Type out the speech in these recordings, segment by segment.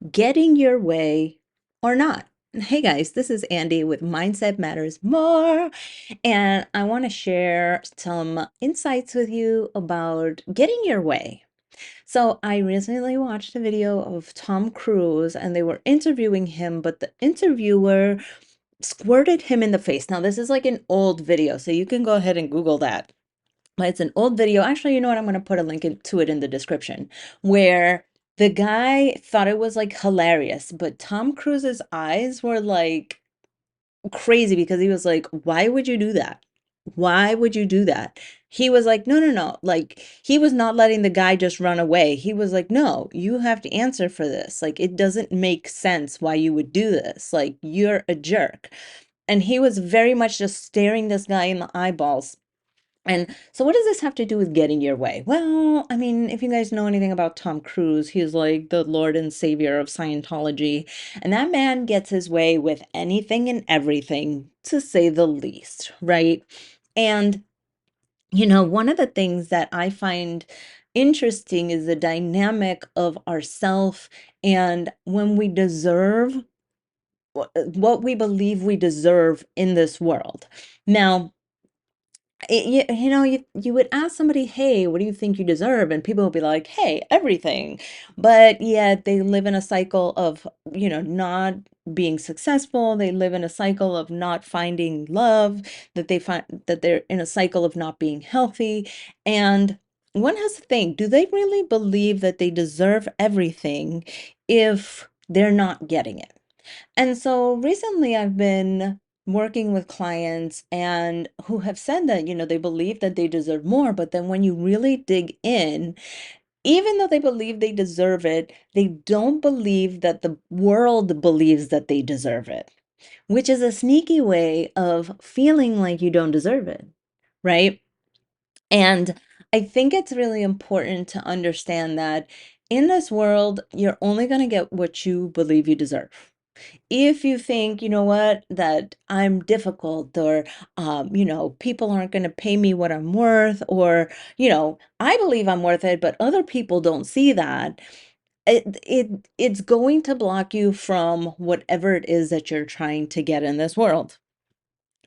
Getting your way or not. Hey guys, this is Andy with Mindset Matters More, and I want to share some insights with you about getting your way. So, I recently watched a video of Tom Cruise and they were interviewing him, but the interviewer squirted him in the face. Now, this is like an old video, so you can go ahead and Google that. But it's an old video. Actually, you know what? I'm going to put a link to it in the description where the guy thought it was like hilarious, but Tom Cruise's eyes were like crazy because he was like, why would you do that? Why would you do that? He was like, no, no, no. Like, he was not letting the guy just run away. He was like, no, you have to answer for this. Like, it doesn't make sense why you would do this. Like, you're a jerk. And he was very much just staring this guy in the eyeballs. And so, what does this have to do with getting your way? Well, I mean, if you guys know anything about Tom Cruise, he's like the Lord and Savior of Scientology. And that man gets his way with anything and everything, to say the least, right? And, one of the things that I find interesting is the dynamic of ourself and when we deserve what we believe we deserve in this world. Now, you would ask somebody, hey, what do you think you deserve? And people will be like, hey, everything. But yet they live in a cycle of, not being successful. They live in a cycle of not finding love, that they find that they're in a cycle of not being healthy. And one has to think, do they really believe that they deserve everything if they're not getting it? And so recently I've been working with clients and who have said that, they believe that they deserve more, but then when you really dig in, even though they believe they deserve it, they don't believe that the world believes that they deserve it, which is a sneaky way of feeling like you don't deserve it, right? And I think it's really important to understand that in this world, you're only going to get what you believe you deserve. If you think, you know what, that I'm difficult or, people aren't going to pay me what I'm worth, or, I believe I'm worth it, but other people don't see that, it's going to block you from whatever it is that you're trying to get in this world.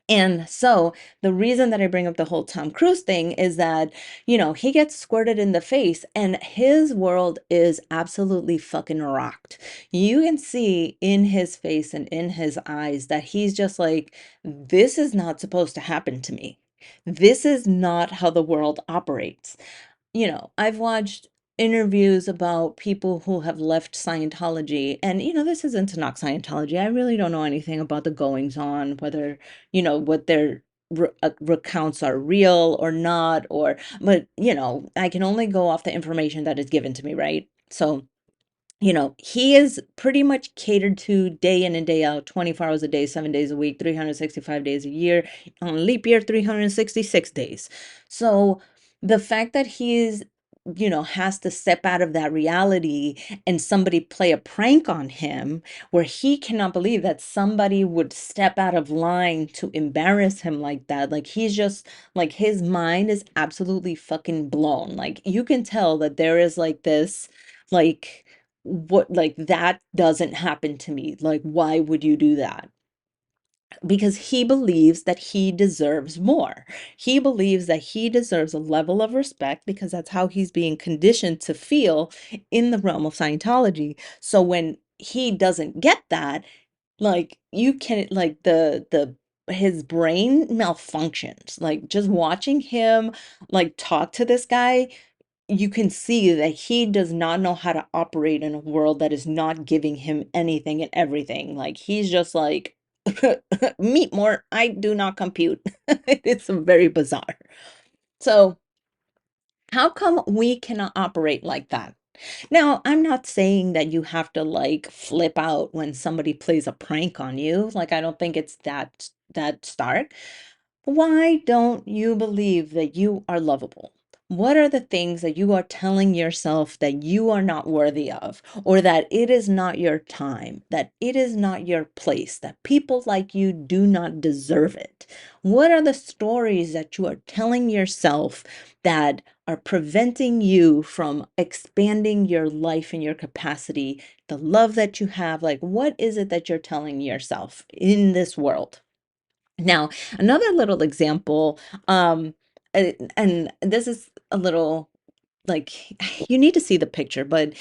And so the reason that I bring up the whole Tom Cruise thing is that, he gets squirted in the face and his world is absolutely fucking rocked. You can see in his face and in his eyes that he's just like, this is not supposed to happen to me. This is not how the world operates. I've watched interviews about people who have left Scientology, and this isn't to knock Scientology. I really don't know anything about the goings on, whether, what their recounts are real or not, but, I can only go off the information that is given to me, right? So, he is pretty much catered to day in and day out, 24 hours a day, 7 days a week, 365 days a year, on leap year, 366 days. So the fact that he's, has to step out of that reality and somebody play a prank on him where he cannot believe that somebody would step out of line to embarrass him like that. Like he's just like his mind is absolutely fucking blown. Like you can tell that there is like this, like, what, like that doesn't happen to me, like why would you do that? Because he believes that he deserves more. He believes that he deserves a level of respect because that's how he's being conditioned to feel in the realm of Scientology. So when he doesn't get that, like you can, like the his brain malfunctions. Like just watching him like talk to this guy, you can see that he does not know how to operate in a world that is not giving him anything and everything. Like he's just like, meet more, I do not compute. It's very bizarre. So, how come we cannot operate like that? Now, I'm not saying that you have to like flip out when somebody plays a prank on you. Like, I don't think it's that stark. Why don't you believe that you are lovable? What are the things that you are telling yourself that you are not worthy of, or that it is not your time, that it is not your place, that people like you do not deserve it? What are the stories that you are telling yourself that are preventing you from expanding your life and your capacity, the love that you have? Like, what is it that you're telling yourself in this world? Now, another little example, and this is a little like you need to see the picture, but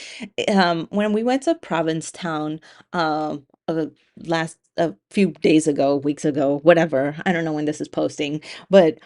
when we went to Provincetown last a few days ago, weeks ago, whatever, I don't know when this is posting, but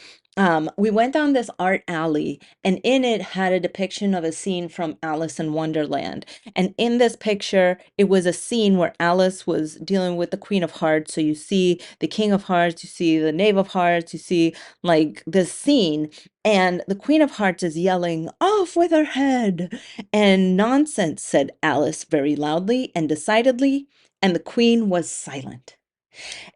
we went down this art alley, and in it had a depiction of a scene from Alice in Wonderland. And in this picture, it was a scene where Alice was dealing with the Queen of Hearts. So you see the King of Hearts, you see the Knave of Hearts, you see like this scene, and the Queen of Hearts is yelling, "Off with her head!" And "Nonsense," said Alice very loudly and decidedly, and the Queen was silent.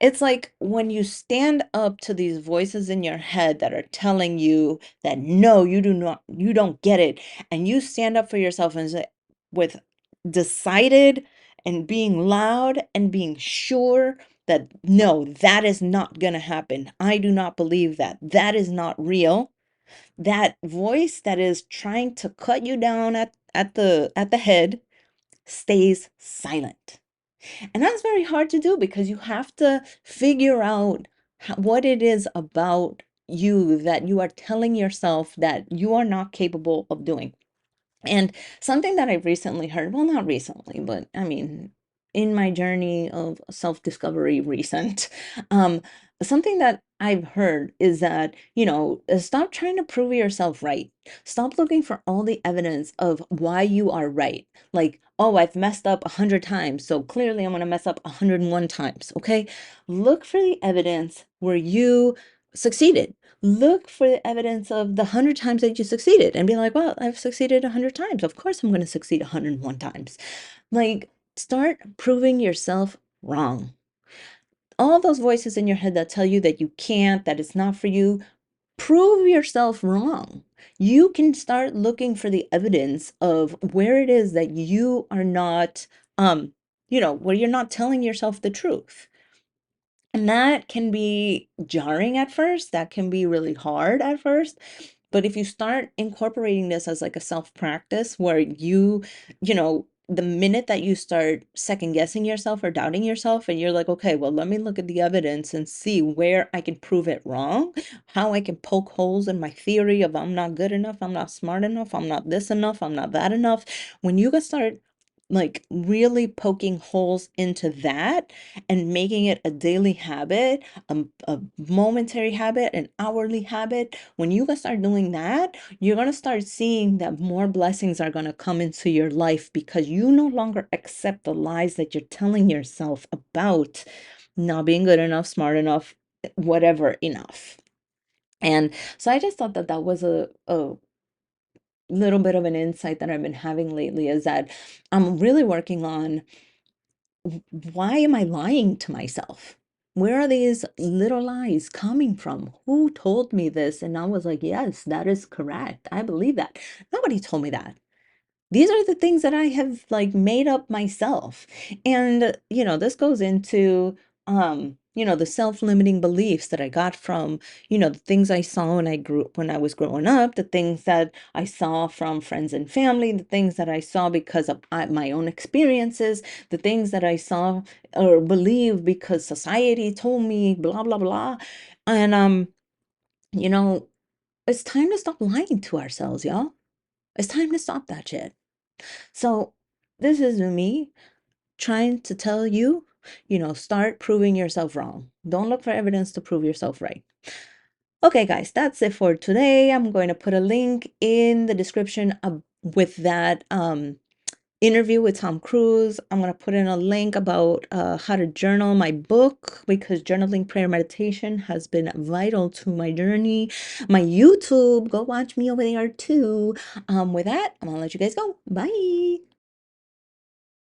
It's like when you stand up to these voices in your head that are telling you that no, you do not, you don't get it, and you stand up for yourself and say, with decided and being loud and being sure that no, that is not going to happen. I do not believe that. That is not real. That voice that is trying to cut you down at the head stays silent. And that's very hard to do because you have to figure out what it is about you that you are telling yourself that you are not capable of doing. And something that I've recently heard, well, not recently, but I mean, in my journey of self-discovery recent, um, something that I've heard is that, stop trying to prove yourself right. Stop looking for all the evidence of why you are right. Like, oh, I've messed up 100 times, so clearly I'm gonna mess up 101 times. Okay. Look for the evidence where you succeeded. Look for the evidence of the 100 times that you succeeded and be like, well, I've succeeded 100 times. Of course, I'm going to succeed 101 times. Like, start proving yourself wrong. All those voices in your head that tell you that you can't, that it's not for you, prove yourself wrong. You can start looking for the evidence of where it is that you are not, where you're not telling yourself the truth. And that can be jarring at first. That can be really hard at first. But if you start incorporating this as like a self practice where the minute that you start second guessing yourself or doubting yourself, and you're like, okay, well, let me look at the evidence and see where I can prove it wrong, how I can poke holes in my theory of I'm not good enough, I'm not smart enough, I'm not this enough, I'm not that enough. When you can start like really poking holes into that and making it a daily habit, a momentary habit, an hourly habit, when you guys start doing that, you're going to start seeing that more blessings are going to come into your life because you no longer accept the lies that you're telling yourself about not being good enough, smart enough, whatever enough. And so I just thought that that was a little bit of an insight that I've been having lately, is that I'm really working on why am I lying to myself? Where are these little lies coming from? Who told me this? And I was like, yes, that is correct. I believe that. Nobody told me that. These are the things that I have like made up myself. And this goes into the self-limiting beliefs that I got from, the things I saw when I was growing up, the things that I saw from friends and family, the things that I saw because of my own experiences, the things that I saw or believed because society told me, blah blah blah. And you know, it's time to stop lying to ourselves, y'all. It's time to stop that shit. So this is me trying to tell you, start proving yourself wrong. Don't look for evidence to prove yourself right. Okay, guys, that's it for today. I'm going to put a link in the description with that interview with Tom Cruise. I'm going to put in a link about how to journal my book, because journaling prayer meditation has been vital to my journey. My YouTube, go watch me over there too. With that, I'm going to let you guys go. Bye.